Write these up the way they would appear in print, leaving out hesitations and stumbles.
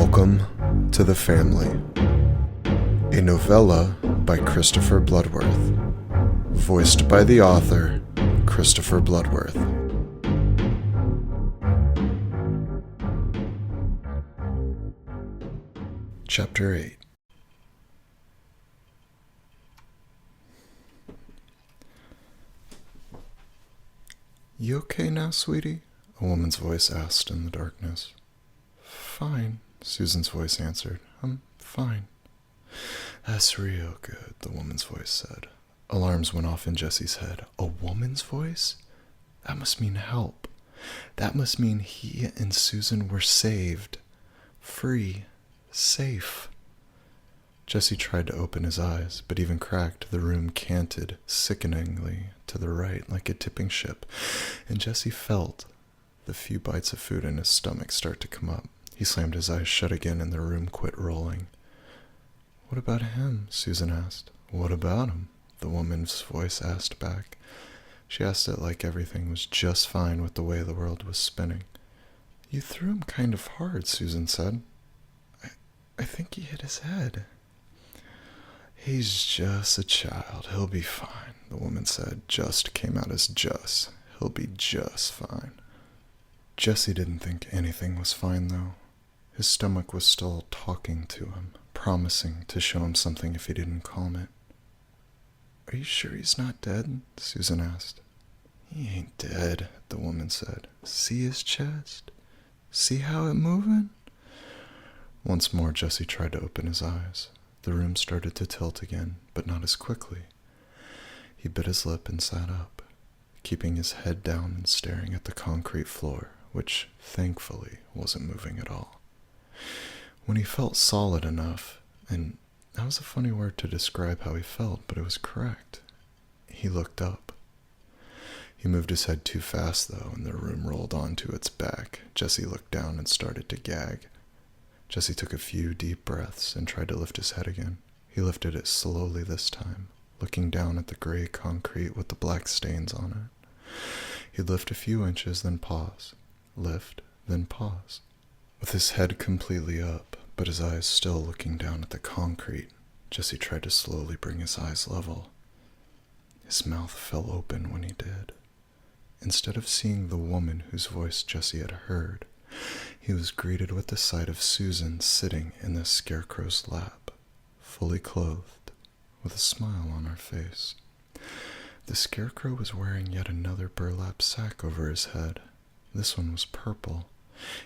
Welcome to The Family, a novella by Christopher Bloodworth, voiced by the author, Christopher Bloodworth. Chapter 8. You okay now, sweetie? A woman's voice asked in the darkness. Fine, Susan's voice answered. I'm fine. That's real good, the woman's voice said. Alarms went off in Jesse's head. A woman's voice? That must mean help. That must mean he and Susan were saved. Free. Safe. Jesse tried to open his eyes, but even cracked, the room canted sickeningly to the right like a tipping ship, and Jesse felt the few bites of food in his stomach start to come up. He slammed his eyes shut again and the room quit rolling. What about him? Susan asked. What about him? The woman's voice asked back. She asked it like everything was just fine with the way the world was spinning. You threw him kind of hard, Susan said. I think he hit his head. He's just a child. He'll be fine, the woman said. Just came out as just. He'll be just fine. Jesse didn't think anything was fine, though. His stomach was still talking to him, promising to show him something if he didn't calm it. Are you sure he's not dead? Susan asked. He ain't dead, the woman said. See his chest? See how it moving? Once more, Jesse tried to open his eyes. The room started to tilt again, but not as quickly. He bit his lip and sat up, keeping his head down and staring at the concrete floor, which, thankfully, wasn't moving at all. When he felt solid enough, and that was a funny word to describe how he felt, but it was correct, he looked up. He moved his head too fast, though, and the room rolled onto its back. Jesse looked down and started to gag. Jesse took a few deep breaths and tried to lift his head again. He lifted it slowly this time, looking down at the gray concrete with the black stains on it. He'd lift a few inches, then pause. Lift, then pause. With his head completely up, but his eyes still looking down at the concrete, Jesse tried to slowly bring his eyes level. His mouth fell open when he did. Instead of seeing the woman whose voice Jesse had heard, he was greeted with the sight of Susan sitting in the scarecrow's lap, fully clothed, with a smile on her face. The scarecrow was wearing yet another burlap sack over his head. This one was purple.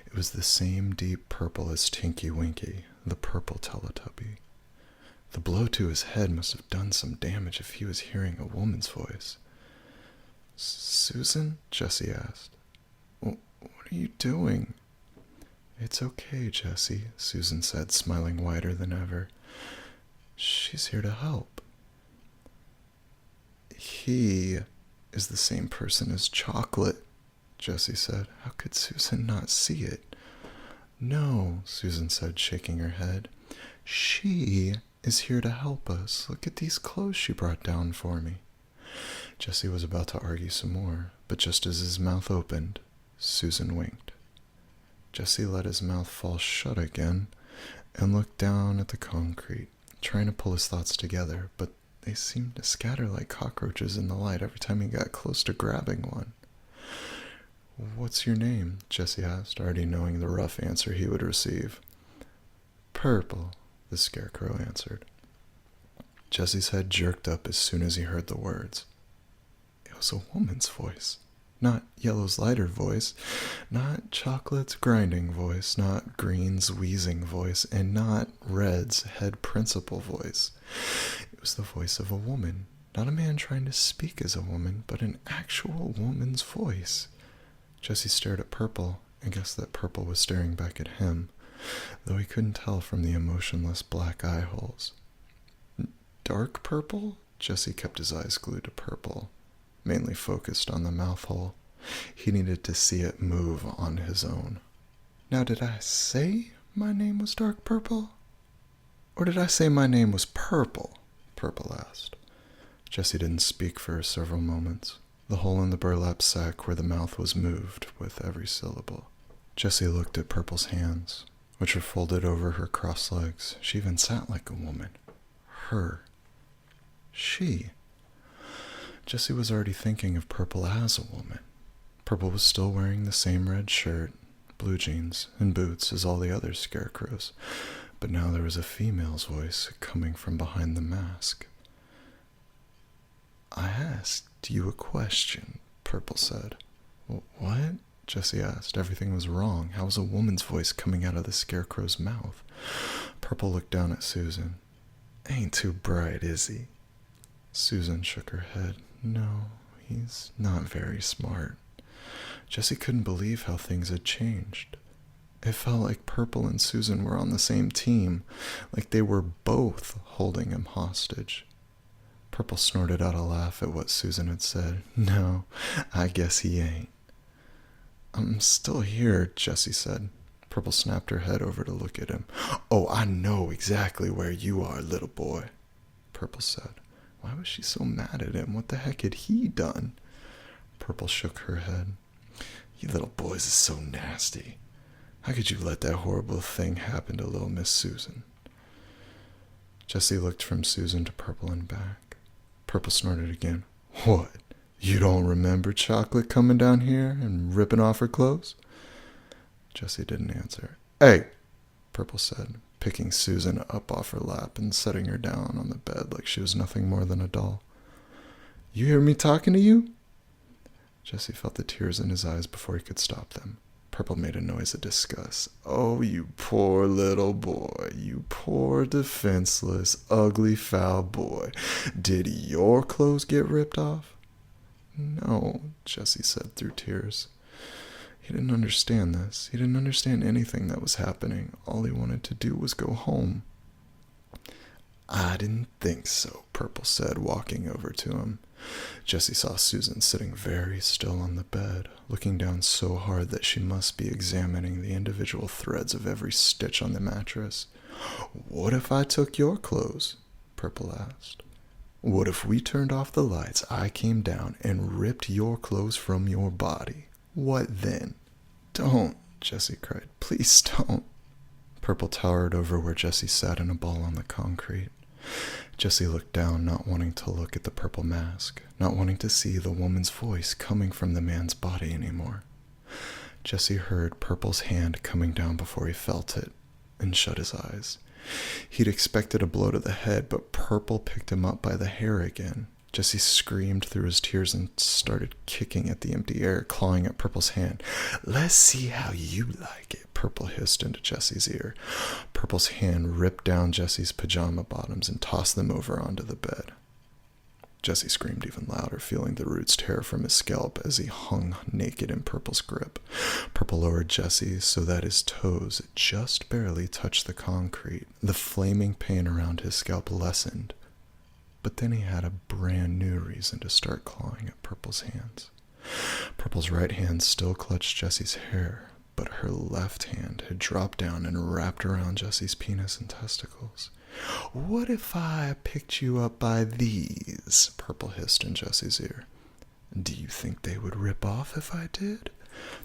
It was the same deep purple as Tinky Winky, the purple Teletubby. The blow to his head must have done some damage if he was hearing a woman's voice. Susan? Jesse asked. What are you doing? It's okay, Jesse, Susan said, smiling wider than ever. She's here to help. He is the same person as Chocolate, Jesse said. How could Susan not see it? No, Susan said, shaking her head. She is here to help us. Look at these clothes she brought down for me. Jesse was about to argue some more, but just as his mouth opened, Susan winked. Jesse let his mouth fall shut again and looked down at the concrete, trying to pull his thoughts together, but they seemed to scatter like cockroaches in the light every time he got close to grabbing one. What's your name? Jesse asked, already knowing the rough answer he would receive. Purple, the scarecrow answered. Jesse's head jerked up as soon as he heard the words. It was a woman's voice. Not Yellow's lighter voice, not Chocolate's grinding voice, not Green's wheezing voice, and not Red's head principal voice. It was the voice of a woman, not a man trying to speak as a woman, but an actual woman's voice. Jesse stared at Purple and guessed that Purple was staring back at him, though he couldn't tell from the emotionless black eye holes. Dark purple? Jesse kept his eyes glued to Purple, mainly focused on the mouth hole. He needed to see it move on his own. Now, did I say my name was Dark Purple? Or did I say my name was Purple? Purple asked. Jesse didn't speak for several moments. The hole in the burlap sack where the mouth was moved with every syllable. Jesse looked at Purple's hands, which were folded over her crossed legs. She even sat like a woman. Her. She. Jessie was already thinking of Purple as a woman. Purple was still wearing the same red shirt, blue jeans, and boots as all the other scarecrows, but now there was a female's voice coming from behind the mask. I asked you a question, Purple said. What? Jessie asked. Everything was wrong. How was a woman's voice coming out of the scarecrow's mouth? Purple looked down at Susan. Ain't too bright, is he? Susan shook her head. No, he's not very smart. Jessie couldn't believe how things had changed. It felt like Purple and Susan were on the same team, like they were both holding him hostage. Purple snorted out a laugh at what Susan had said. No, I guess he ain't. I'm still here, Jessie said. Purple snapped her head over to look at him. Oh, I know exactly where you are, little boy, Purple said. Why was she so mad at him? What the heck had he done? Purple shook her head. You little boys is so nasty. How could you let that horrible thing happen to little Miss Susan? Jessie looked from Susan to Purple and back. Purple snorted again. What? You don't remember Chocolate coming down here and ripping off her clothes? Jessie didn't answer. Hey, Purple said, picking Susan up off her lap and setting her down on the bed like she was nothing more than a doll. You hear me talking to you? Jessie felt the tears in his eyes before he could stop them. Purple made a noise of disgust. Oh, you poor little boy, you poor defenseless, ugly, foul boy. Did your clothes get ripped off? No, Jessie said through tears. He didn't understand this. He didn't understand anything that was happening. All he wanted to do was go home. I didn't think so, Purple said, walking over to him. Jessie saw Susan sitting very still on the bed, looking down so hard that she must be examining the individual threads of every stitch on the mattress. What if I took your clothes? Purple asked. What if we turned off the lights, I came down, and ripped your clothes from your body? What then? Don't, Jessie cried. Please don't. Purple towered over where Jessie sat in a ball on the concrete. Jessie looked down, not wanting to look at the purple mask, not wanting to see the woman's voice coming from the man's body anymore. Jessie heard Purple's hand coming down before he felt it, and shut his eyes. He'd expected a blow to the head, but Purple picked him up by the hair again. Jessie screamed through his tears and started kicking at the empty air, clawing at Purple's hand. Let's see how you like it, Purple hissed into Jessie's ear. Purple's hand ripped down Jessie's pajama bottoms and tossed them over onto the bed. Jessie screamed even louder, feeling the roots tear from his scalp as he hung naked in Purple's grip. Purple lowered Jessie so that his toes just barely touched the concrete. The flaming pain around his scalp lessened. But then he had a brand new reason to start clawing at Purple's hands. Purple's right hand still clutched Jessie's hair, but her left hand had dropped down and wrapped around Jessie's penis and testicles. What if I picked you up by these? Purple hissed in Jessie's ear. Do you think they would rip off if I did?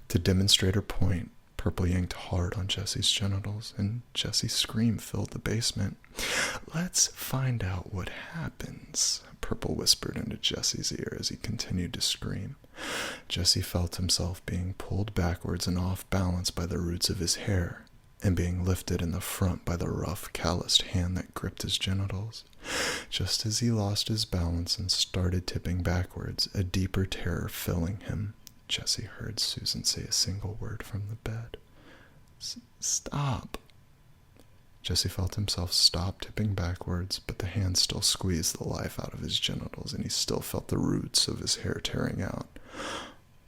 To demonstrate her point, Purple yanked hard on Jessie's genitals, and Jessie's scream filled the basement. Let's find out what happens, Purple whispered into Jessie's ear as he continued to scream. Jessie felt himself being pulled backwards and off balance by the roots of his hair, and being lifted in the front by the rough, calloused hand that gripped his genitals. Just as he lost his balance and started tipping backwards, a deeper terror filling him, Jessie heard Susan say a single word from the bed. Stop. Jessie felt himself stop tipping backwards, but the hand still squeezed the life out of his genitals, and he still felt the roots of his hair tearing out.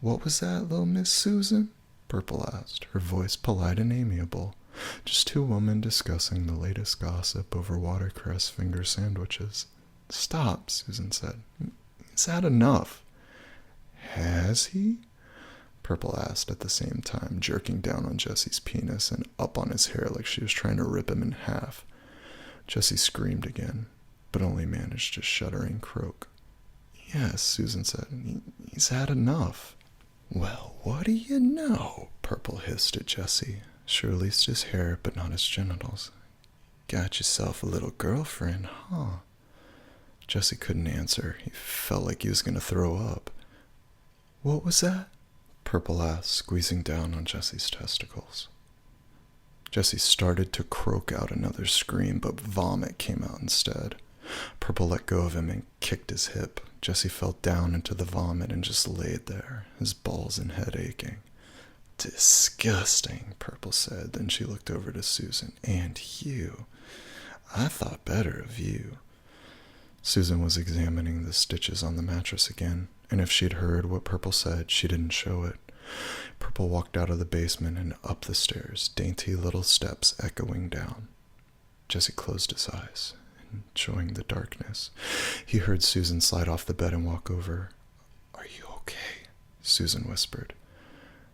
What was that, little Miss Susan? Purple asked, her voice polite and amiable. Just two women discussing the latest gossip over watercress finger sandwiches. Stop, Susan said. He's had enough. Has he? Purple asked at the same time, jerking down on Jessie's penis and up on his hair like she was trying to rip him in half. Jessie screamed again, but only managed a shuddering croak. Yes, Susan said, he's had enough. Well, what do you know? Purple hissed at Jessie. She released his hair, but not his genitals. Got yourself a little girlfriend, huh? Jesse couldn't answer. He felt like he was going to throw up. What was that? Purple asked, squeezing down on Jesse's testicles. Jesse started to croak out another scream, but vomit came out instead. Purple let go of him and kicked his hip. Jesse fell down into the vomit and just laid there, his balls and head aching. Disgusting, Purple said. Then she looked over to Susan. And you. I thought better of you. Susan was examining the stitches on the mattress again, and if she'd heard what Purple said, she didn't show it. Purple walked out of the basement and up the stairs, dainty little steps echoing down. Jesse closed his eyes, enjoying the darkness. He heard Susan slide off the bed and walk over. Are you okay? Susan whispered.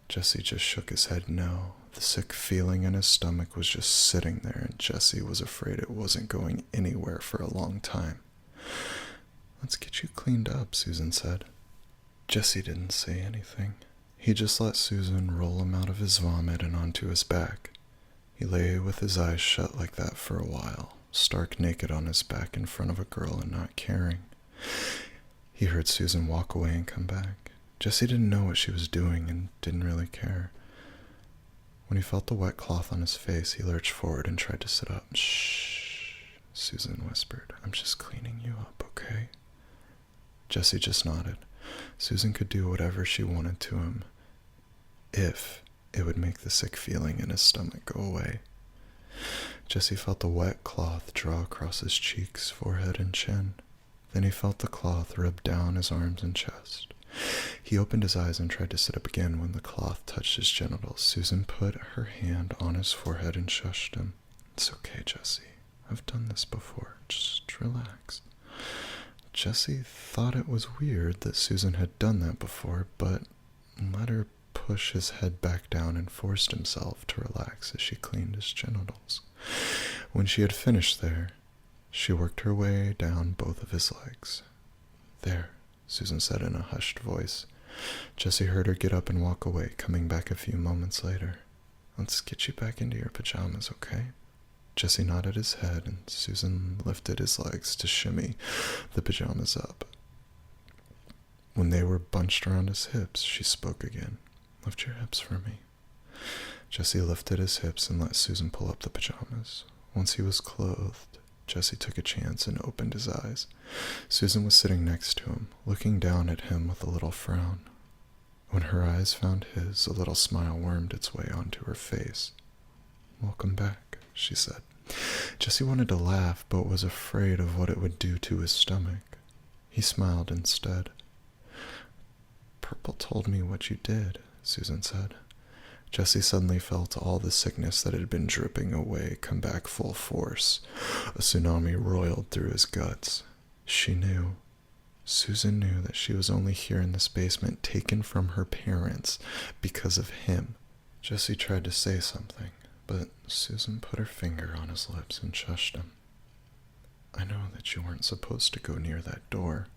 Jesse just shook his head no. The sick feeling in his stomach was just sitting there, and Jesse was afraid it wasn't going anywhere for a long time. Let's get you cleaned up, Susan said. Jesse didn't say anything. He just let Susan roll him out of his vomit and onto his back. He lay with his eyes shut like that for a while, stark naked on his back in front of a girl and not caring. He heard Susan walk away and come back. Jesse didn't know what she was doing and didn't really care. When he felt the wet cloth on his face, he lurched forward and tried to sit up. Shh, Susan whispered. I'm just cleaning you up, okay? Jesse just nodded. Susan could do whatever she wanted to him, if it would make the sick feeling in his stomach go away. Jesse felt the wet cloth draw across his cheeks, forehead, and chin. Then he felt the cloth rub down his arms and chest. He opened his eyes and tried to sit up again when the cloth touched his genitals. Susan put her hand on his forehead and shushed him. It's okay, Jesse. I've done this before. Just relax. Jesse thought it was weird that Susan had done that before, but let her push his head back down and forced himself to relax as she cleaned his genitals. When she had finished there, she worked her way down both of his legs. There, Susan said in a hushed voice. Jesse heard her get up and walk away, coming back a few moments later. Let's get you back into your pajamas, okay? Jesse nodded his head, and Susan lifted his legs to shimmy the pajamas up. When they were bunched around his hips, she spoke again. Lift your hips for me. Jesse lifted his hips and let Susan pull up the pajamas. Once he was clothed, Jesse took a chance and opened his eyes. Susan was sitting next to him, looking down at him with a little frown. When her eyes found his, a little smile wormed its way onto her face. Welcome back, she said. Jesse wanted to laugh, but was afraid of what it would do to his stomach. He smiled instead. Purple told me what you did, Susan said. Jesse suddenly felt all the sickness that had been dripping away come back full force. A tsunami roiled through his guts. She knew. Susan knew that she was only here in this basement, taken from her parents because of him. Jesse tried to say something, but Susan put her finger on his lips and shushed him. I know that you weren't supposed to go near that door.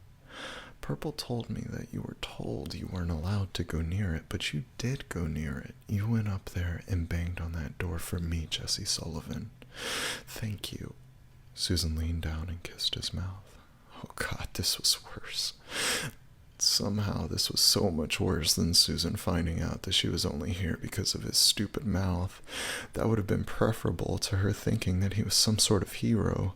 Purple told me that you were told you weren't allowed to go near it, but you did go near it. You went up there and banged on that door for me, Jesse Sullivan. Thank you. Susan leaned down and kissed his mouth. Oh God, this was worse. Somehow this was so much worse than Susan finding out that she was only here because of his stupid mouth. That would have been preferable to her thinking that he was some sort of hero.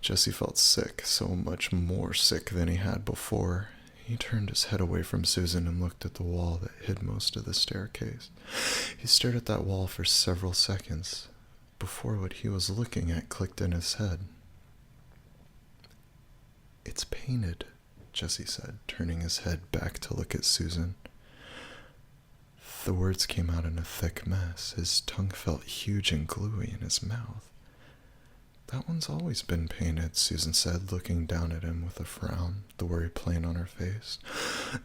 Jesse felt sick, so much more sick than he had before. He turned his head away from Susan and looked at the wall that hid most of the staircase. He stared at that wall for several seconds before what he was looking at clicked in his head. It's painted, Jesse said, turning his head back to look at Susan. The words came out in a thick mess. His tongue felt huge and gluey in his mouth. That one's always been painted, Susan said, looking down at him with a frown, the worry plain on her face.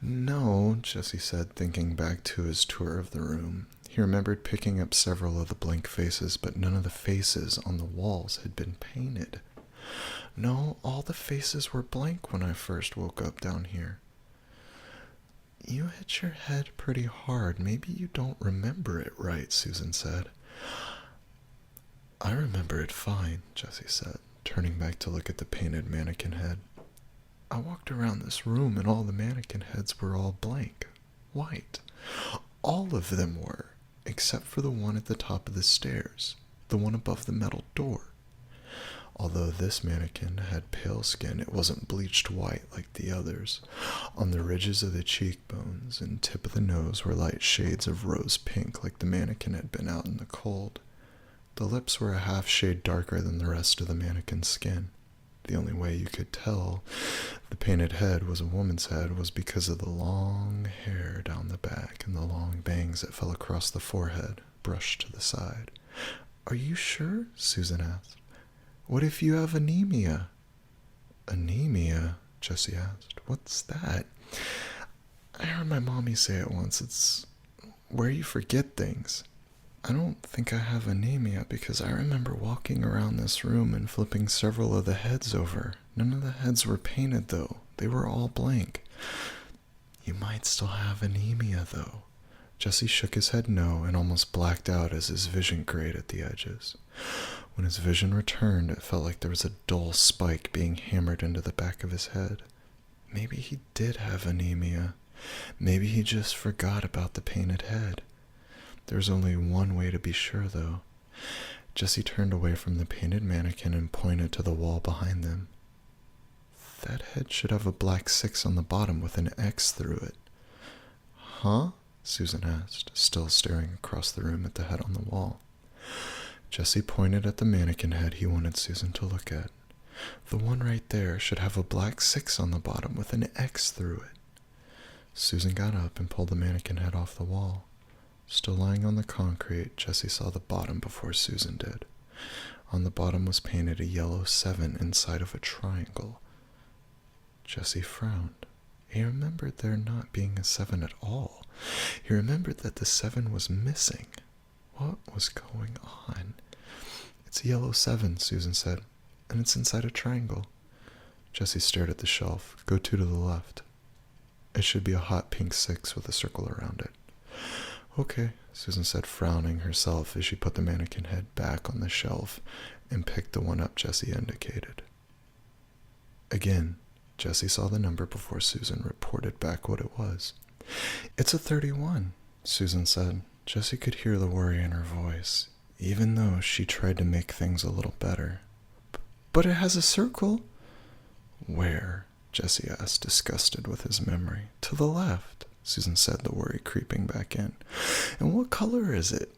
No, Jesse said, thinking back to his tour of the room. He remembered picking up several of the blank faces, but none of the faces on the walls had been painted. No, all the faces were blank when I first woke up down here. You hit your head pretty hard. Maybe you don't remember it right, Susan said. I remember it fine, Jessie said, turning back to look at the painted mannequin head. I walked around this room and all the mannequin heads were all blank, white. All of them were, except for the one at the top of the stairs, the one above the metal door. Although this mannequin had pale skin, it wasn't bleached white like the others. On the ridges of the cheekbones and tip of the nose were light shades of rose pink like the mannequin had been out in the cold. The lips were a half shade darker than the rest of the mannequin's skin. The only way you could tell the painted head was a woman's head was because of the long hair down the back and the long bangs that fell across the forehead, brushed to the side. Are you sure? Susan asked. What if you have anemia? Anemia? Jessie asked. What's that? I heard my mommy say it once. It's where you forget things. I don't think I have anemia because I remember walking around this room and flipping several of the heads over. None of the heads were painted, though. They were all blank. You might still have anemia, though. Jessie shook his head no and almost blacked out as his vision grayed at the edges. When his vision returned, it felt like there was a dull spike being hammered into the back of his head. Maybe he did have anemia. Maybe he just forgot about the painted head. There's only one way to be sure, though. Jessie turned away from the painted mannequin and pointed to the wall behind them. That head should have a black 6 on the bottom with an X through it. Huh? Susan asked, still staring across the room at the head on the wall. Jessie pointed at the mannequin head he wanted Susan to look at. The one right there should have a black 6 on the bottom with an X through it. Susan got up and pulled the mannequin head off the wall. Still lying on the concrete, Jessie saw the bottom before Susan did. On the bottom was painted a yellow 7 inside of a triangle. Jessie frowned. He remembered there not being a 7 at all. He remembered that the 7 was missing. What was going on? It's a yellow 7, Susan said, and it's inside a triangle. Jessie stared at the shelf. Go 2 to the left. It should be a hot pink 6 with a circle around it. Okay, Susan said, frowning herself as she put the mannequin head back on the shelf and picked the one up Jessie indicated. Again, Jessie saw the number before Susan reported back what it was. It's a 31, Susan said. Jessie could hear the worry in her voice, even though she tried to make things a little better. But it has a circle. Where? Jessie asked, disgusted with his memory. To the left, Susan said, the worry creeping back in. And what color is it?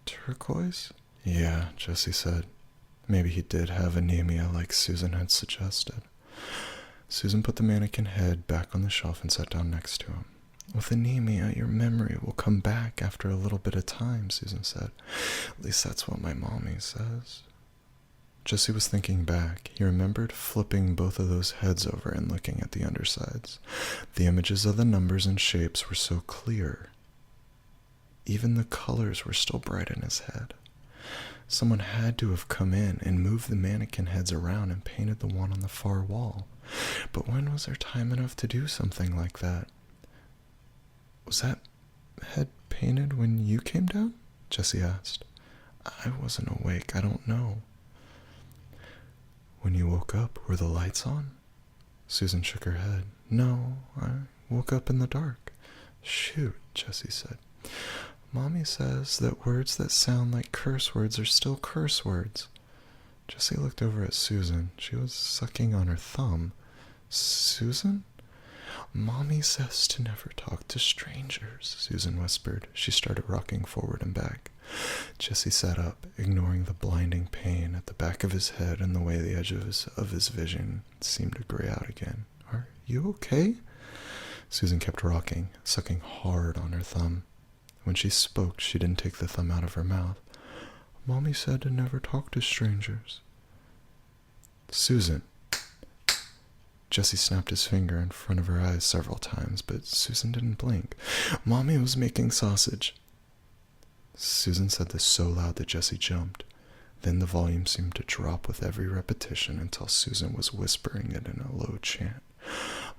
Turquoise? Yeah, Jessie said. Maybe he did have anemia like Susan had suggested. Susan put the mannequin head back on the shelf and sat down next to him. With anemia, your memory will come back after a little bit of time, Susan said. At least that's what my mommy says. Jessie was thinking back. He remembered flipping both of those heads over and looking at the undersides. The images of the numbers and shapes were so clear. Even the colors were still bright in his head. Someone had to have come in and moved the mannequin heads around and painted the one on the far wall. But when was there time enough to do something like that? Was that head painted when you came down? Jessie asked. I wasn't awake. I don't know. When you woke up, were the lights on? Susan shook her head. No, I woke up in the dark. Shoot, Jessie said. Mommy says that words that sound like curse words are still curse words. Jessie looked over at Susan. She was sucking on her thumb. Susan? Mommy says to never talk to strangers, Susan whispered. She started rocking forward and back. Jessie sat up, ignoring the blinding pain at the back of his head and the way the edges of his vision seemed to gray out again. Are you okay? Susan kept rocking, sucking hard on her thumb. When she spoke, she didn't take the thumb out of her mouth. Mommy said to never talk to strangers. Susan. Jessie snapped his finger in front of her eyes several times, but Susan didn't blink. Mommy was making sausage. Susan said this so loud that Jessie jumped. Then the volume seemed to drop with every repetition until Susan was whispering it in a low chant.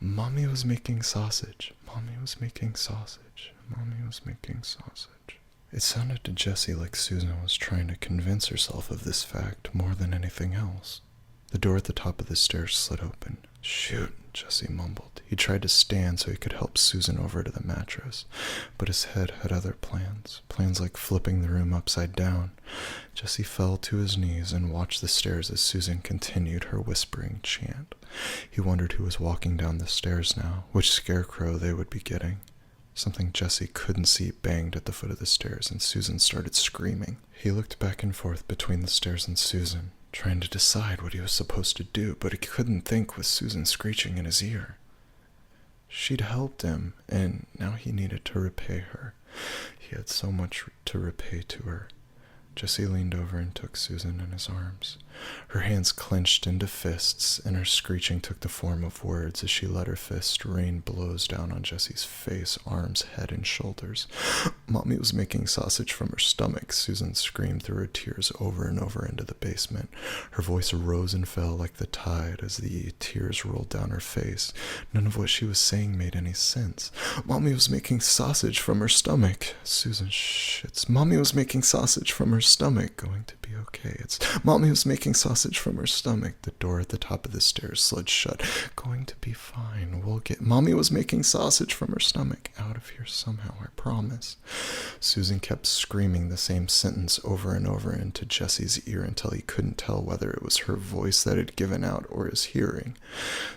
Mommy was making sausage. Mommy was making sausage. Mommy was making sausage. It sounded to Jessie like Susan was trying to convince herself of this fact more than anything else. The door at the top of the stairs slid open. "Shoot," Jessie mumbled. He tried to stand so he could help Susan over to the mattress, but his head had other plans like flipping the room upside down. Jessie fell to his knees and watched the stairs as Susan continued her whispering chant. He wondered who was walking down the stairs now, which scarecrow they would be getting. Something Jessie couldn't see banged at the foot of the stairs, and Susan started screaming. He looked back and forth between the stairs and Susan, trying to decide what he was supposed to do, but he couldn't think with Susan screeching in his ear. She'd helped him, and now he needed to repay her. He had so much to repay to her. Jessie leaned over and took Susan in his arms. Her hands clenched into fists, and her screeching took the form of words as she let her fist rain blows down on Jessie's face, arms, head, and shoulders. Mommy was making sausage from her stomach, Susan screamed through her tears over and over into the basement. Her voice rose and fell like the tide as the tears rolled down her face. None of what she was saying made any sense. Mommy was making sausage from her stomach. Susan shits. Mommy was making sausage from her stomach. Going to be okay. It's Mommy was making sausage from her stomach. The door at the top of the stairs slid shut. Going to be fine. We'll get... Mommy was making sausage from her stomach. Out of here somehow, I promise. Susan kept screaming the same sentence over and over into Jessie's ear until he couldn't tell whether it was her voice that had given out or his hearing.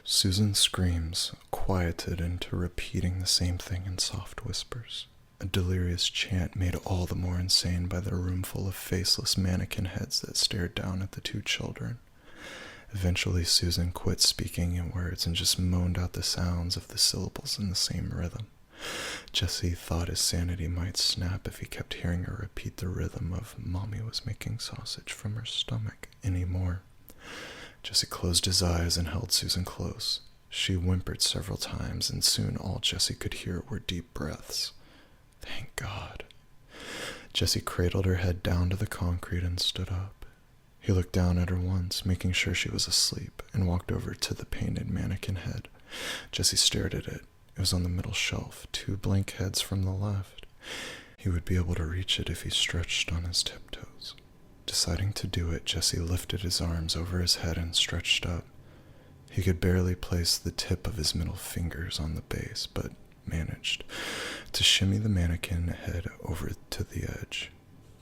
Susan's screams quieted into repeating the same thing in soft whispers. A delirious chant made all the more insane by the room full of faceless mannequin heads that stared down at the two children. Eventually, Susan quit speaking in words and just moaned out the sounds of the syllables in the same rhythm. Jessie thought his sanity might snap if he kept hearing her repeat the rhythm of Mommy was making sausage from her stomach anymore. Jessie closed his eyes and held Susan close. She whimpered several times, and soon all Jessie could hear were deep breaths. Thank God. Jessie cradled her head down to the concrete and stood up. He looked down at her once, making sure she was asleep, and walked over to the painted mannequin head. Jessie stared at it. It was on the middle shelf, 2 blank heads from the left. He would be able to reach it if he stretched on his tiptoes. Deciding to do it, Jessie lifted his arms over his head and stretched up. He could barely place the tip of his middle fingers on the base, but managed to shimmy the mannequin head over to the edge.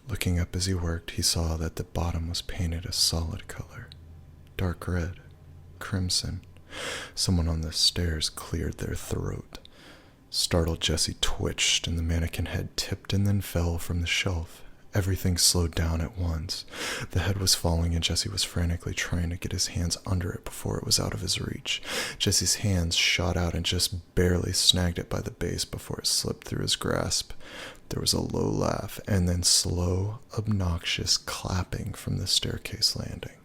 Looking up as he worked, he saw that the bottom was painted a solid color. Dark red. Crimson. Someone on the stairs cleared their throat. Startled, Jessie twitched, and the mannequin head tipped and then fell from the shelf. Everything slowed down at once. The head was falling, and Jessie was frantically trying to get his hands under it before it was out of his reach. Jessie's hands shot out and just barely snagged it by the base before it slipped through his grasp. There was a low laugh, and then slow, obnoxious clapping from the staircase landing.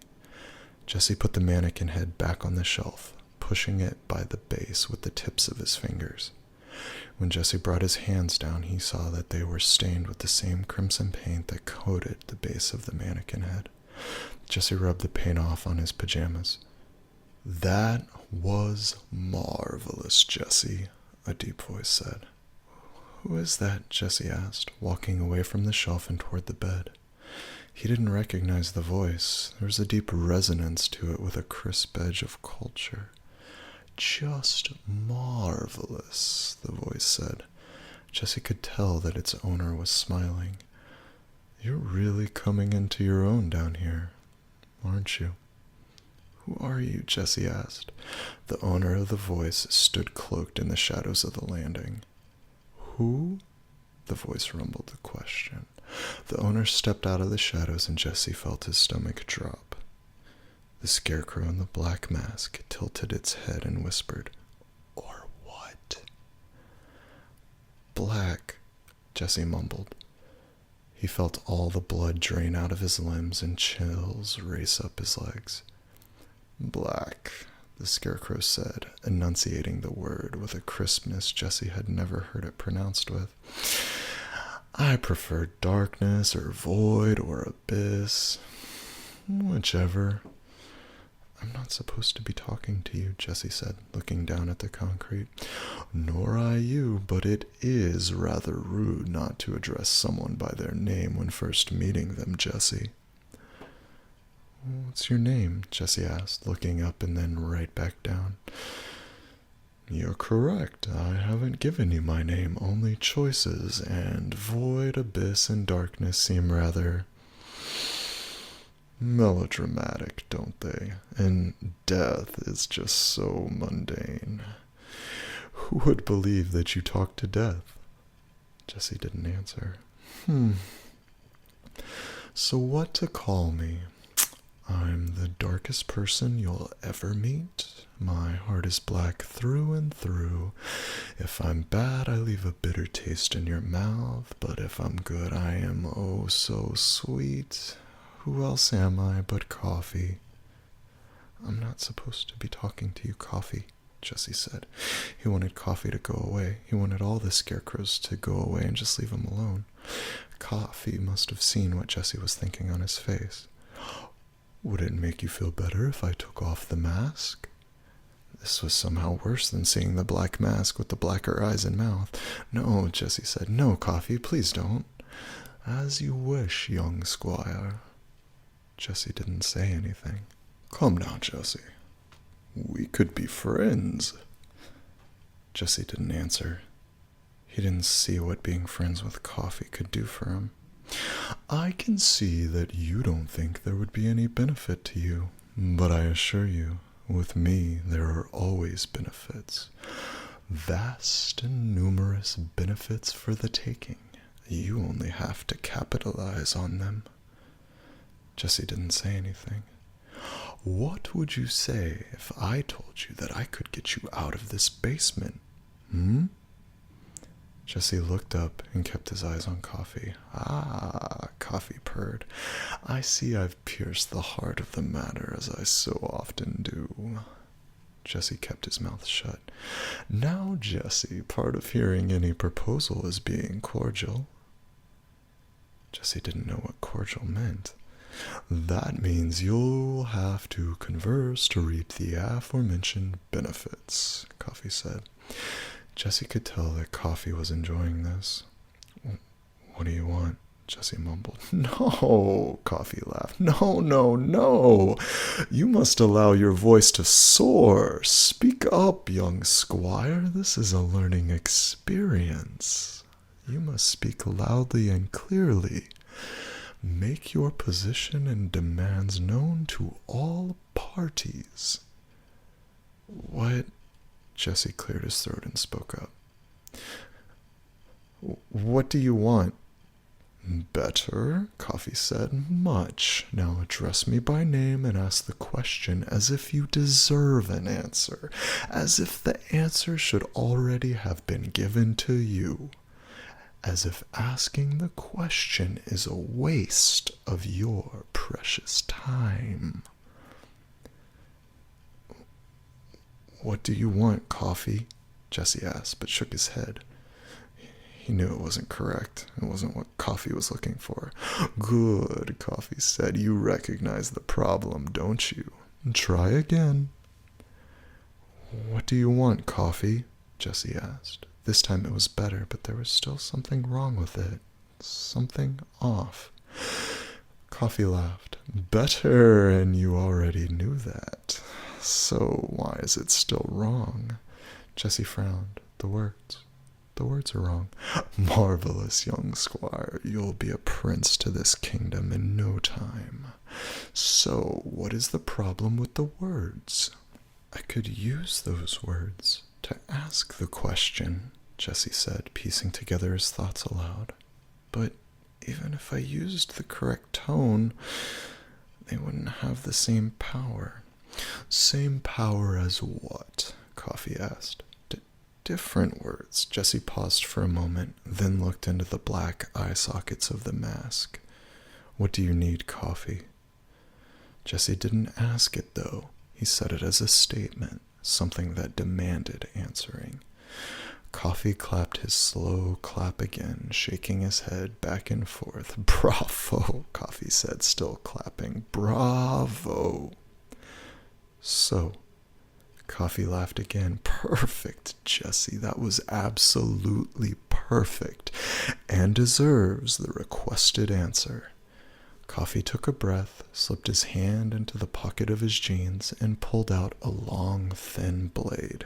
Jessie put the mannequin head back on the shelf, pushing it by the base with the tips of his fingers. When Jessie brought his hands down, he saw that they were stained with the same crimson paint that coated the base of the mannequin head. Jessie rubbed the paint off on his pajamas. "That was marvelous, Jessie," a deep voice said. "Who is that?" Jessie asked, walking away from the shelf and toward the bed. He didn't recognize the voice. There was a deep resonance to it with a crisp edge of culture. "Just marvelous," the voice said. Jessie could tell that its owner was smiling. "You're really coming into your own down here, aren't you?" "Who are you?" Jessie asked. The owner of the voice stood cloaked in the shadows of the landing. "Who?" The voice rumbled the question. The owner stepped out of the shadows, and Jessie felt his stomach drop. The scarecrow in the black mask tilted its head and whispered, "Or what?" "Black," Jessie mumbled. He felt all the blood drain out of his limbs and chills race up his legs. "Black," the scarecrow said, enunciating the word with a crispness Jessie had never heard it pronounced with. "I prefer darkness or void or abyss. Whichever. I'm not supposed to be talking to you, Jessie said, looking down at the concrete. Nor I you, but it is rather rude not to address someone by their name when first meeting them, Jessie. What's your name? Jessie asked, looking up and then right back down. You're correct. I haven't given you my name, only choices, and void, abyss, and darkness seem rather melodramatic, don't they? And death is just so mundane. Who would believe that you talk to death? Jessie didn't answer. So what to call me? I'm the darkest person you'll ever meet. My heart is black through and through. If I'm bad, I leave a bitter taste in your mouth, but if I'm good, I am oh so sweet. Who else am I but Coffee? I'm not supposed to be talking to you, Coffee, Jessie said. He wanted Coffee to go away. He wanted all the scarecrows to go away and just leave him alone. Coffee must have seen what Jessie was thinking on his face. Would it make you feel better if I took off the mask? This was somehow worse than seeing the black mask with the blacker eyes and mouth. No, Jessie said. No, Coffee, please don't. As you wish, young squire. Jessie didn't say anything. Come now, Jessie. We could be friends. Jessie didn't answer. He didn't see what being friends with Coffee could do for him. I can see that you don't think there would be any benefit to you, but I assure you, with me there are always benefits. Vast and numerous benefits for the taking. You only have to capitalize on them. Jessie didn't say anything. What would you say if I told you that I could get you out of this basement? Jessie looked up and kept his eyes on Coffee. Ah, Coffee purred. I see I've pierced the heart of the matter, as I so often do. Jessie kept his mouth shut. Now, Jessie, part of hearing any proposal is being cordial. Jessie didn't know what cordial meant. That means you'll have to converse to reap the aforementioned benefits, Coffee said. Jessie could tell that Coffee was enjoying this. What do you want? Jessie mumbled. No, Coffee laughed. No. You must allow your voice to soar. Speak up, young squire. This is a learning experience. You must speak loudly and clearly. Make your position and demands known to all parties. What? Jessie cleared his throat and spoke up. What do you want? Better, Coffee said. Much. Now address me by name and ask the question as if you deserve an answer, as if the answer should already have been given to you, as if asking the question is a waste of your precious time. What do you want, Coffee? Jessie asked, but shook his head. He knew it wasn't correct. It wasn't what Coffee was looking for. Good, Coffee said. You recognize the problem, don't you? Try again. What do you want, Coffee? Jessie asked. This time it was better, but there was still something wrong with it. Something off. Coffee laughed. Better, and you already knew that. So why is it still wrong? Jessie frowned. The words are wrong. Marvelous, young squire. You'll be a prince to this kingdom in no time. So, what is the problem with the words? I could use those words to ask the question, Jessie said, piecing together his thoughts aloud. But even if I used the correct tone, they wouldn't have the same power. Same power as what? Coffee asked. Different words. Jessie paused for a moment, then looked into the black eye sockets of the mask. What do you need, Coffee? Jessie didn't ask it, though. He said it as a statement, something that demanded answering. Coffee clapped his slow clap again, shaking his head back and forth. Bravo, Coffee said, still clapping. Bravo. So, Coffee laughed again. Perfect, Jesse. That was absolutely perfect, and deserves the requested answer. Coffee took a breath, slipped his hand into the pocket of his jeans, and pulled out a long, thin blade.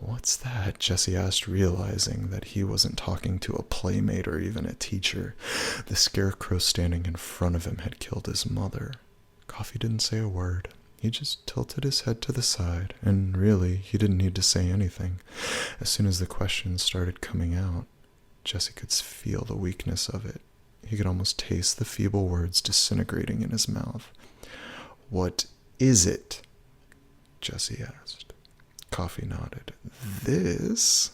What's that? Jesse asked, realizing that he wasn't talking to a playmate or even a teacher. The scarecrow standing in front of him had killed his mother. Coffee didn't say a word. He just tilted his head to the side, and really, he didn't need to say anything. As soon as the questions started coming out, Jesse could feel the weakness of it. He could almost taste the feeble words disintegrating in his mouth. "What is it?" Jesse asked. Coffee nodded. "This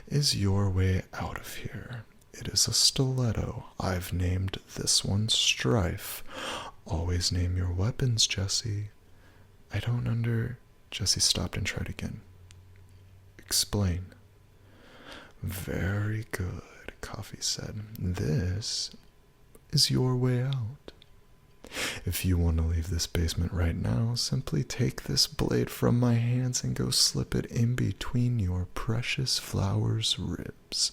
is your way out of here. It is a stiletto. I've named this one Strife. Always name your weapons, Jesse." "I don't Jesse stopped and tried again. "Explain." "Very good," Coffee said. "This is your way out. If you want to leave this basement right now, simply take this blade from my hands and go slip it in between your precious flower's ribs."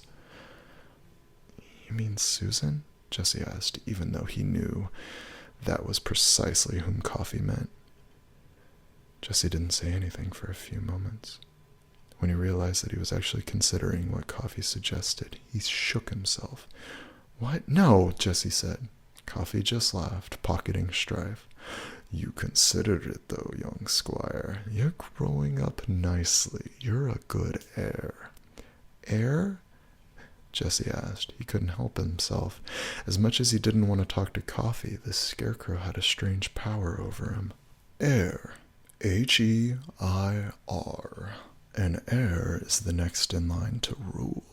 "You mean Susan?" Jesse asked, even though he knew that was precisely whom Coffee meant. Jesse didn't say anything for a few moments. When he realized that he was actually considering what Coffee suggested, he shook himself. "What? No," Jesse said. Coffee just laughed, pocketing Strife. "You considered it, though, young squire. You're growing up nicely. You're a good heir." "Heir?" Jesse asked. He couldn't help himself. As much as he didn't want to talk to Coffee, the scarecrow had a strange power over him. "Heir. H-E-I-R. An heir is the next in line to rule."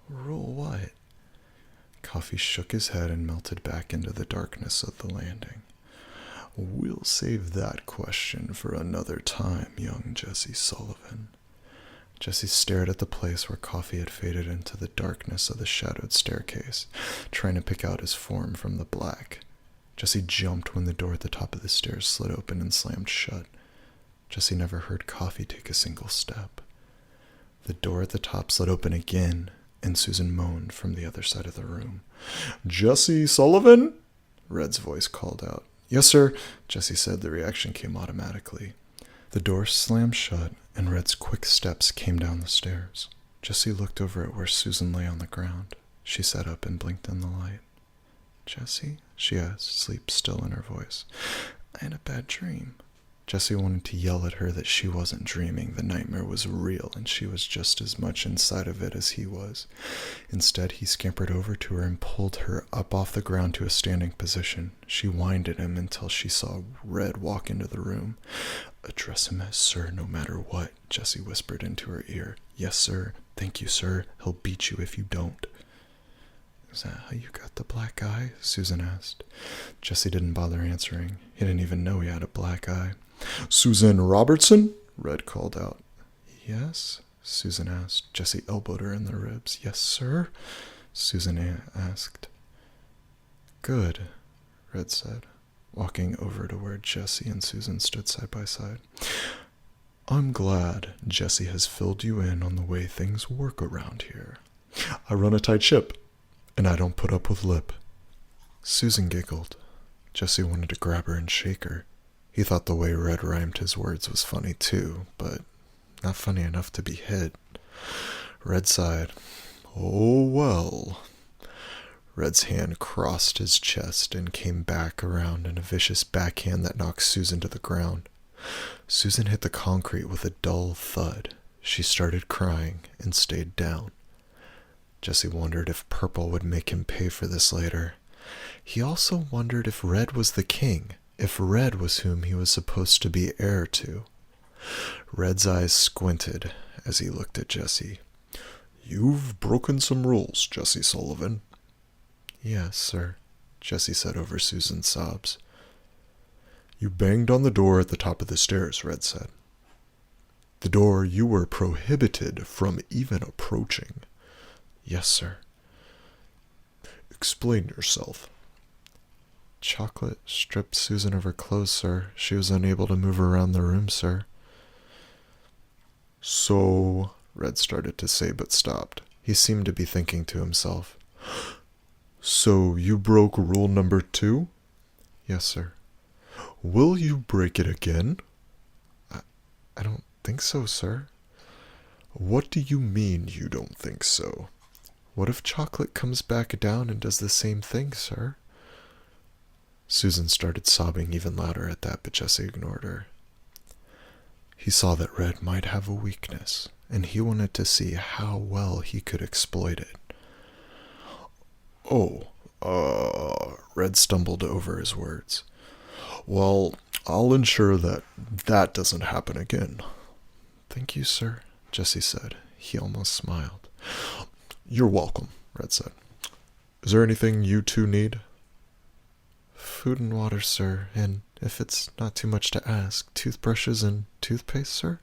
"Rule what?" Coffee shook his head and melted back into the darkness of the landing. "We'll save that question for another time, young Jesse Sullivan." Jesse stared at the place where Coffee had faded into the darkness of the shadowed staircase, trying to pick out his form from the black. Jesse jumped when the door at the top of the stairs slid open and slammed shut. Jesse never heard Coffee take a single step. The door at the top slid open again, and Susan moaned from the other side of the room. "Jesse Sullivan?" Red's voice called out. "Yes, sir," Jesse said. The reaction came automatically. The door slammed shut, and Red's quick steps came down the stairs. Jesse looked over at where Susan lay on the ground. She sat up and blinked in the light. "Jesse?" she asked, sleep still in her voice. "I had a bad dream." Jesse wanted to yell at her that she wasn't dreaming. The nightmare was real, and she was just as much inside of it as he was. Instead, he scampered over to her and pulled her up off the ground to a standing position. She whined at him until she saw Red walk into the room. "Address him as sir, no matter what," Jesse whispered into her ear. "Yes, sir. Thank you, sir. He'll beat you if you don't." "Is that how you got the black eye?" Susan asked. Jesse didn't bother answering. He didn't even know he had a black eye. "Susan Robertson?" Red called out. "Yes?" Susan asked. Jesse elbowed her in the ribs. "Yes, sir?" Susan asked. "Good," Red said, walking over to where Jesse and Susan stood side by side. "I'm glad Jesse has filled you in on the way things work around here. I run a tight ship, and I don't put up with lip." Susan giggled. Jesse wanted to grab her and shake her. He thought the way Red rhymed his words was funny too, but not funny enough to be hid. Red sighed. "Oh, well." Red's hand crossed his chest and came back around in a vicious backhand that knocked Susan to the ground. Susan hit the concrete with a dull thud. She started crying and stayed down. Jesse wondered if Purple would make him pay for this later. He also wondered if Red was the king, if Red was whom he was supposed to be heir to. Red's eyes squinted as he looked at Jesse. "You've broken some rules, Jesse Sullivan." "Yes, sir," Jesse said over Susan's sobs. "You banged on the door at the top of the stairs," Red said. "The door you were prohibited from even approaching." "Yes, sir." "Explain yourself." Chocolate stripped Susan of her clothes, sir. She was unable to move around the room, sir. So, Red started to say but stopped. He seemed to be thinking to himself. So, you broke rule number 2? Yes, sir. Will you break it again? I don't think so, sir. What do you mean you don't think so? What if Chocolate comes back down and does the same thing, sir? Susan started sobbing even louder at that, but Jesse ignored her. He saw that Red might have a weakness, and he wanted to see how well he could exploit it. Red stumbled over his words. Well, I'll ensure that that doesn't happen again. Thank you, sir, Jesse said. He almost smiled. You're welcome, Red said. Is there anything you two need? Food and water, sir, and if it's not too much to ask, toothbrushes and toothpaste, sir?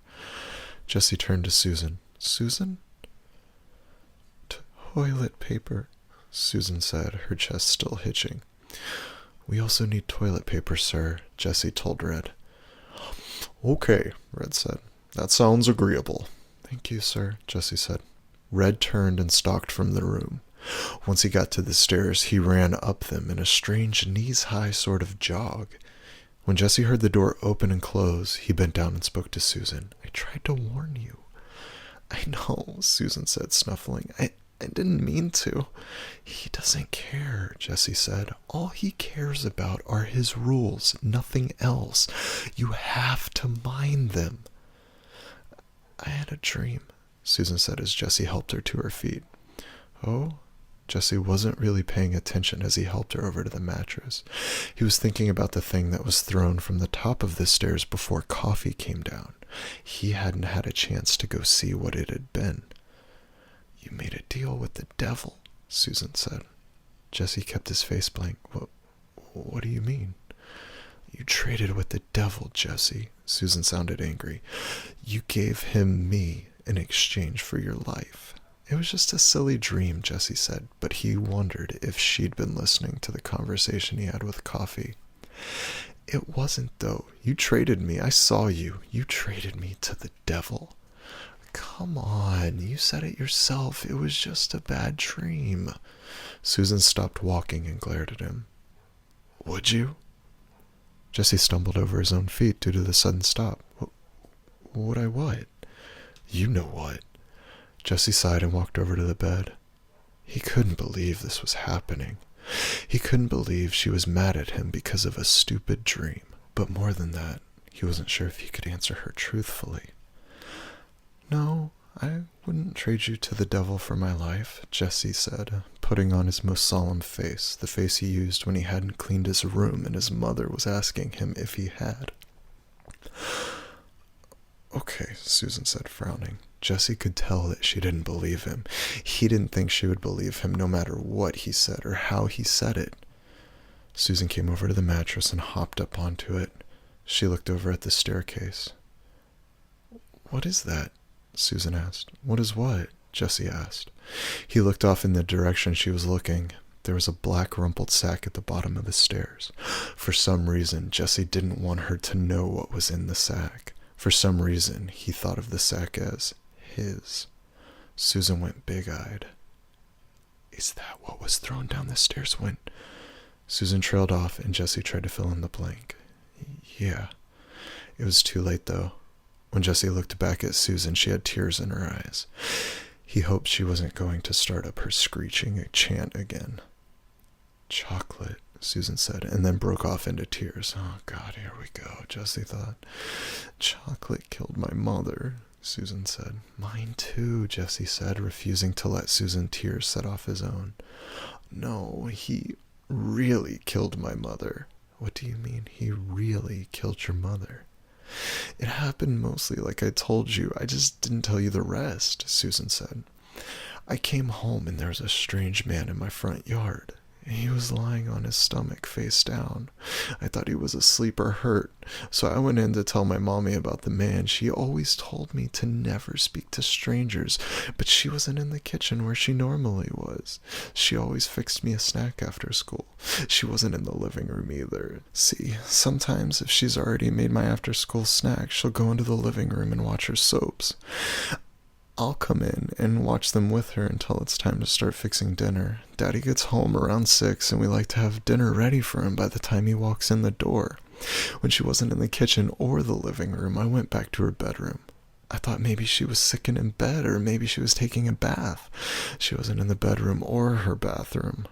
Jesse turned to Susan. Susan? Toilet paper, Susan said, her chest still hitching. We also need toilet paper, sir, Jesse told Red. Okay, Red said. That sounds agreeable. Thank you, sir, Jesse said. Red turned and stalked from the room. Once he got to the stairs, he ran up them in a strange knees-high sort of jog. When Jesse heard the door open and close, he bent down and spoke to Susan. I tried to warn you. I know, Susan said, snuffling. I didn't mean to. He doesn't care, Jesse said. All he cares about are his rules, nothing else. You have to mind them. I had a dream, Susan said as Jesse helped her to her feet. Oh? Jesse wasn't really paying attention as he helped her over to the mattress. He was thinking about the thing that was thrown from the top of the stairs before Coffee came down. He hadn't had a chance to go see what it had been. You made a deal with the devil, Susan said. Jesse kept his face blank. What do you mean? You traded with the devil, Jesse. Susan sounded angry. You gave him me in exchange for your life. It was just a silly dream, Jesse said, but he wondered if she'd been listening to the conversation he had with Coffee. It wasn't, though. You traded me. I saw you. You traded me to the devil. Come on, you said it yourself. It was just a bad dream. Susan stopped walking and glared at him. Would you? Jesse stumbled over his own feet due to the sudden stop. Would I what? You know what. Jesse sighed and walked over to the bed. He couldn't believe this was happening. He couldn't believe she was mad at him because of a stupid dream. But more than that, he wasn't sure if he could answer her truthfully. No, I wouldn't trade you to the devil for my life, Jesse said, putting on his most solemn face, the face he used when he hadn't cleaned his room and his mother was asking him if he had. Okay, Susan said, frowning. Jesse could tell that she didn't believe him. He didn't think she would believe him no matter what he said or how he said it. Susan came over to the mattress and hopped up onto it. She looked over at the staircase. What is that? Susan asked. What is what? Jesse asked. He looked off in the direction she was looking. There was a black rumpled sack at the bottom of the stairs. For some reason, Jesse didn't want her to know what was in the sack. For some reason, he thought of the sack as his. Susan went big-eyed. Is that what was thrown down the stairs when... Susan trailed off, and Jesse tried to fill in the blank. Yeah. It was too late, though. When Jesse looked back at Susan, she had tears in her eyes. He hoped she wasn't going to start up her screeching chant again. Chocolate, Susan said, and then broke off into tears. Oh, God, here we go, Jesse thought. Chocolate killed my mother, Susan said. Mine too, Jesse said, refusing to let Susan's tears set off his own. No, he really killed my mother. What do you mean, he really killed your mother? It happened mostly like I told you. I just didn't tell you the rest, Susan said. I came home and there was a strange man in my front yard. He was lying on his stomach, face down. I thought he was asleep or hurt, so I went in to tell my mommy about the man. She always told me to never speak to strangers, but she wasn't in the kitchen where she normally was. She always fixed me a snack after school. She wasn't in the living room either. See, sometimes if she's already made my after-school snack, she'll go into the living room and watch her soaps. I'll come in and watch them with her until it's time to start fixing dinner. Daddy gets home around 6, and we like to have dinner ready for him by the time he walks in the door. When she wasn't in the kitchen or the living room, I went back to her bedroom. I thought maybe she was sick and in bed, or maybe she was taking a bath. She wasn't in the bedroom or her bathroom.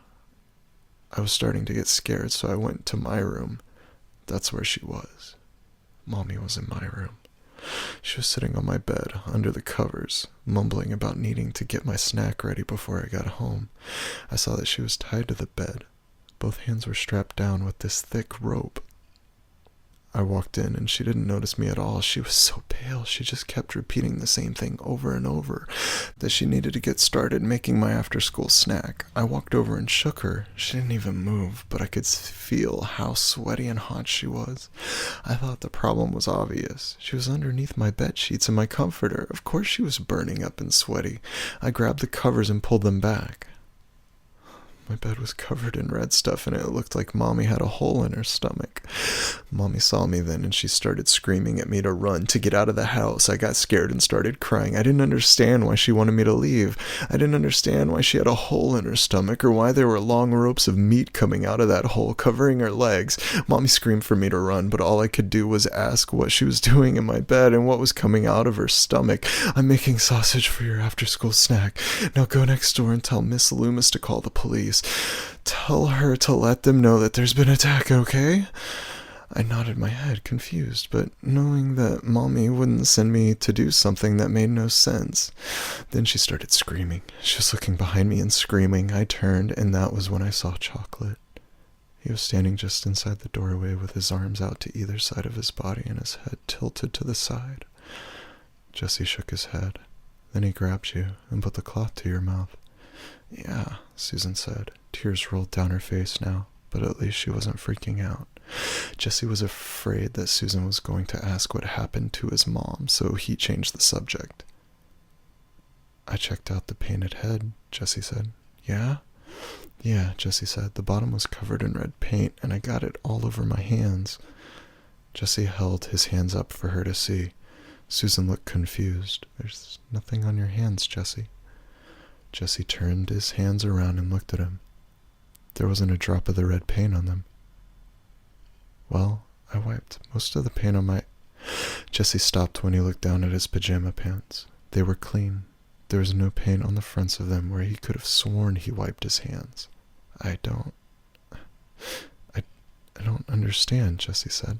I was starting to get scared, so I went to my room. That's where she was. Mommy was in my room. She was sitting on my bed, under the covers, mumbling about needing to get my snack ready before I got home. I saw that she was tied to the bed. Both hands were strapped down with this thick rope. I walked in and she didn't notice me at all. She was so pale, she just kept repeating the same thing over and over, that she needed to get started making my after-school snack. I walked over and shook her. She didn't even move, but I could feel how sweaty and hot she was. I thought the problem was obvious. She was underneath my bed sheets and my comforter. Of course she was burning up and sweaty. I grabbed the covers and pulled them back. My bed was covered in red stuff, and it looked like Mommy had a hole in her stomach. Mommy saw me then, and she started screaming at me to run, to get out of the house. I got scared and started crying. I didn't understand why she wanted me to leave. I didn't understand why she had a hole in her stomach, or why there were long ropes of meat coming out of that hole, covering her legs. Mommy screamed for me to run, but all I could do was ask what she was doing in my bed and what was coming out of her stomach. I'm making sausage for your after-school snack. Now go next door and tell Miss Loomis to call the police. Tell her to let them know that there's been an attack, okay? I nodded my head, confused, but knowing that Mommy wouldn't send me to do something that made no sense. Then she started screaming. She was looking behind me and screaming. I turned, and that was when I saw Chocolate. He was standing just inside the doorway with his arms out to either side of his body and his head tilted to the side. Jesse shook his head. Then he grabbed you and put the cloth to your mouth. Yeah, Susan said. Tears rolled down her face now, but at least she wasn't freaking out. Jesse was afraid that Susan was going to ask what happened to his mom, so he changed the subject. I checked out the painted head, Jesse said. Yeah? Yeah, Jesse said. The bottom was covered in red paint, and I got it all over my hands. Jesse held his hands up for her to see. Susan looked confused. There's nothing on your hands, Jesse. Jesse turned his hands around and looked at him. There wasn't a drop of the red paint on them. Well, I wiped most of the paint on my... Jesse stopped when he looked down at his pajama pants. They were clean. There was no paint on the fronts of them where he could have sworn he wiped his hands. I don't understand, Jesse said.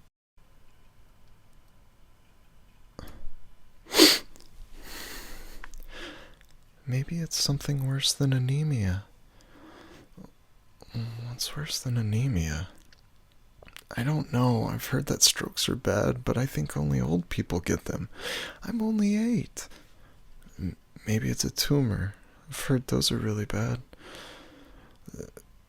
Maybe it's something worse than anemia. What's worse than anemia? I don't know. I've heard that strokes are bad, but I think only old people get them. I'm only 8. Maybe it's a tumor. I've heard those are really bad.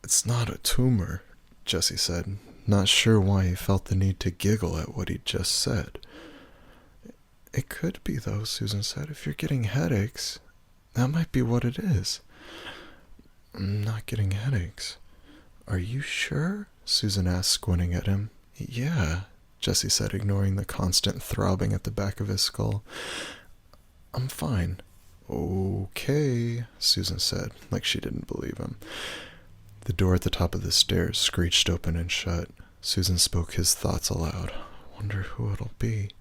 It's not a tumor, Jesse said, not sure why he felt the need to giggle at what he'd just said. It could be, though, Susan said. If you're getting headaches, that might be what it is. I'm not getting headaches. Are you sure? Susan asked, squinting at him. Yeah, Jesse said, ignoring the constant throbbing at the back of his skull. I'm fine. Okay, Susan said, like she didn't believe him. The door at the top of the stairs screeched open and shut. Susan spoke his thoughts aloud. Wonder who it'll be.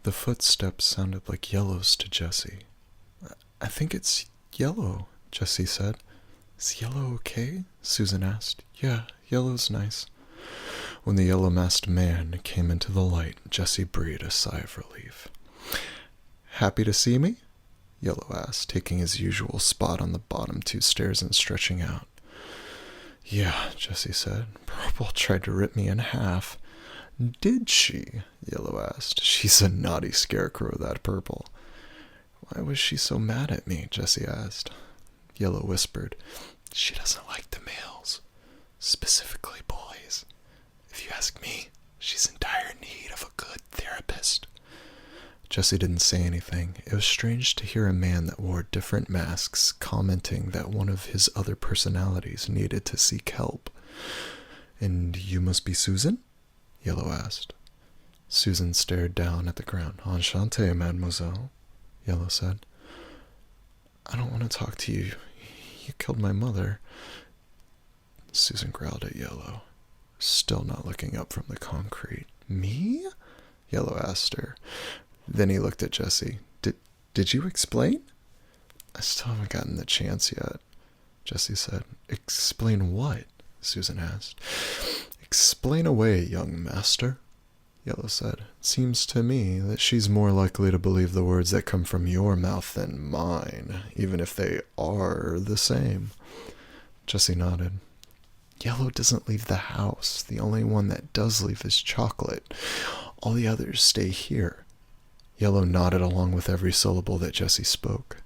The footsteps sounded like Yellow's to Jesse. I think it's Yellow, Jesse said. Is Yellow okay? Susan asked. Yeah, Yellow's nice. When the yellow-masked man came into the light, Jesse breathed a sigh of relief. Happy to see me? Yellow asked, taking his usual spot on the bottom 2 stairs and stretching out. Yeah, Jesse said. Purple tried to rip me in half. Did she? Yellow asked. She's a naughty scarecrow, that Purple. Why was she so mad at me? Jesse asked. Yellow whispered. She doesn't like the males. specifically boys. If you ask me, she's in dire need of a good therapist. Jesse didn't say anything. It was strange to hear a man that wore different masks commenting that one of his other personalities needed to seek help. And you must be Susan? Yellow asked. Susan stared down at the ground. Enchanté, mademoiselle, Yellow said. I don't want to talk to you. You killed my mother. Susan growled at Yellow, still not looking up from the concrete. Me? Yellow asked her. Then he looked at Jesse. Did you explain? I still haven't gotten the chance yet, Jesse said. Explain what? Susan asked. Explain away, young master, Yellow said. It seems to me that she's more likely to believe the words that come from your mouth than mine, even if they are the same. Jesse nodded. Yellow doesn't leave the house. The only one that does leave is Chocolate. All the others stay here. Yellow nodded along with every syllable that Jesse spoke.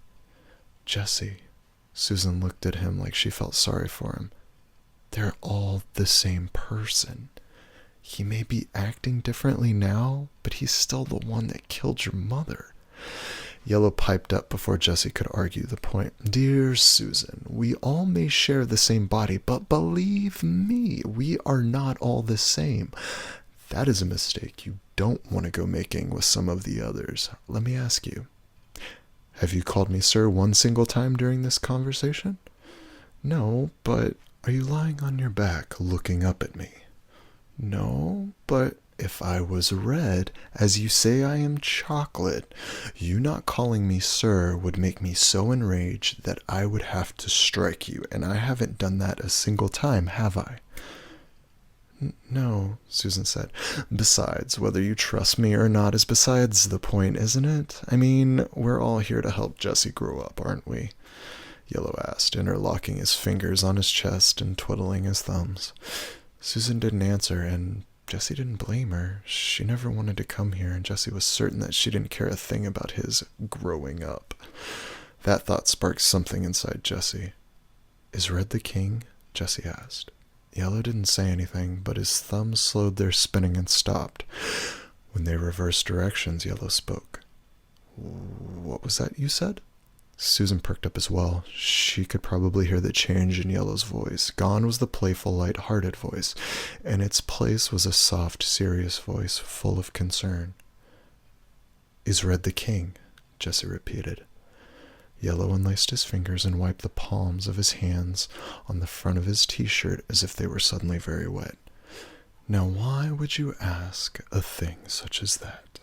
Jesse. Susan looked at him like she felt sorry for him. They're all the same person. He may be acting differently now, but he's still the one that killed your mother. Yellow piped up before Jesse could argue the point. Dear Susan, we all may share the same body, but believe me, we are not all the same. That is a mistake you don't want to go making with some of the others. Let me ask you, have you called me sir one single time during this conversation? No, but are you lying on your back looking up at me? No, but if I was red, as you say I am Chocolate, you not calling me sir would make me so enraged that I would have to strike you, and I haven't done that a single time, have I? No, Susan said. Besides, whether you trust me or not is besides the point, isn't it? I mean, we're all here to help Jesse grow up, aren't we? Yellow asked, interlocking his fingers on his chest and twiddling his thumbs. Susan didn't answer, and Jesse didn't blame her. She never wanted to come here, and Jesse was certain that she didn't care a thing about his growing up. That thought sparked something inside Jesse. Is Red the king? Jesse asked. Yellow didn't say anything, but his thumbs slowed their spinning and stopped. When they reversed directions, Yellow spoke. What was that you said? Susan perked up as well. She could probably hear the change in Yellow's voice. Gone was the playful, light-hearted voice. In its place was a soft, serious voice, full of concern. Is Red the king? Jesse repeated. Yellow unlaced his fingers and wiped the palms of his hands on the front of his t-shirt as if they were suddenly very wet. Now why would you ask a thing such as that?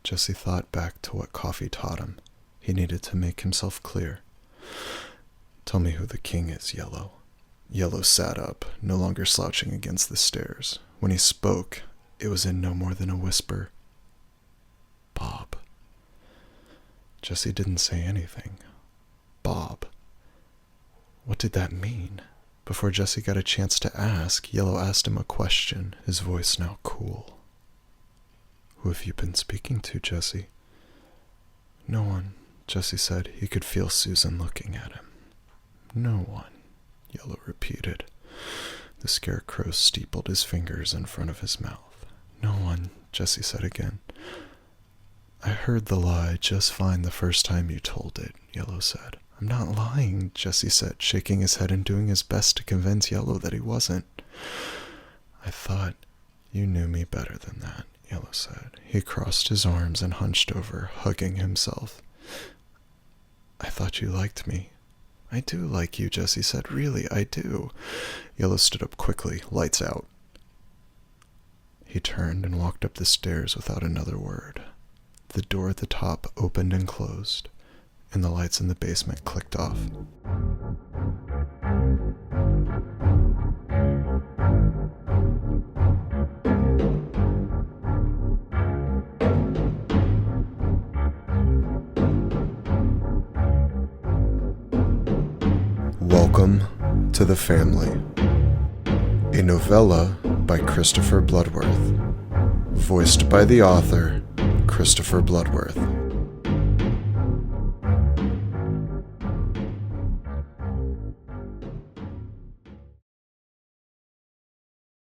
Jesse thought back to what coffee taught him. He needed to make himself clear. Tell me who the king is, Yellow. Yellow sat up, no longer slouching against the stairs. When he spoke, it was in no more than a whisper. Bob. Jesse didn't say anything. Bob. What did that mean? Before Jesse got a chance to ask, Yellow asked him a question, his voice now cool. Who have you been speaking to, Jesse? No one, Jesse said. He could feel Susan looking at him. No one, Yellow repeated. The scarecrow steepled his fingers in front of his mouth. No one, Jesse said again. I heard the lie just fine the first time you told it, Yellow said. I'm not lying, Jesse said, shaking his head and doing his best to convince Yellow that he wasn't. I thought you knew me better than that, Yellow said. He crossed his arms and hunched over, hugging himself. I thought you liked me. I do like you, Jesse said. Really, I do. Yellow stood up quickly, lights out. He turned and walked up the stairs without another word. The door at the top opened and closed, and the lights in the basement clicked off. Welcome to the Family, a novella by Christopher Bloodworth, voiced by the author, Christopher Bloodworth.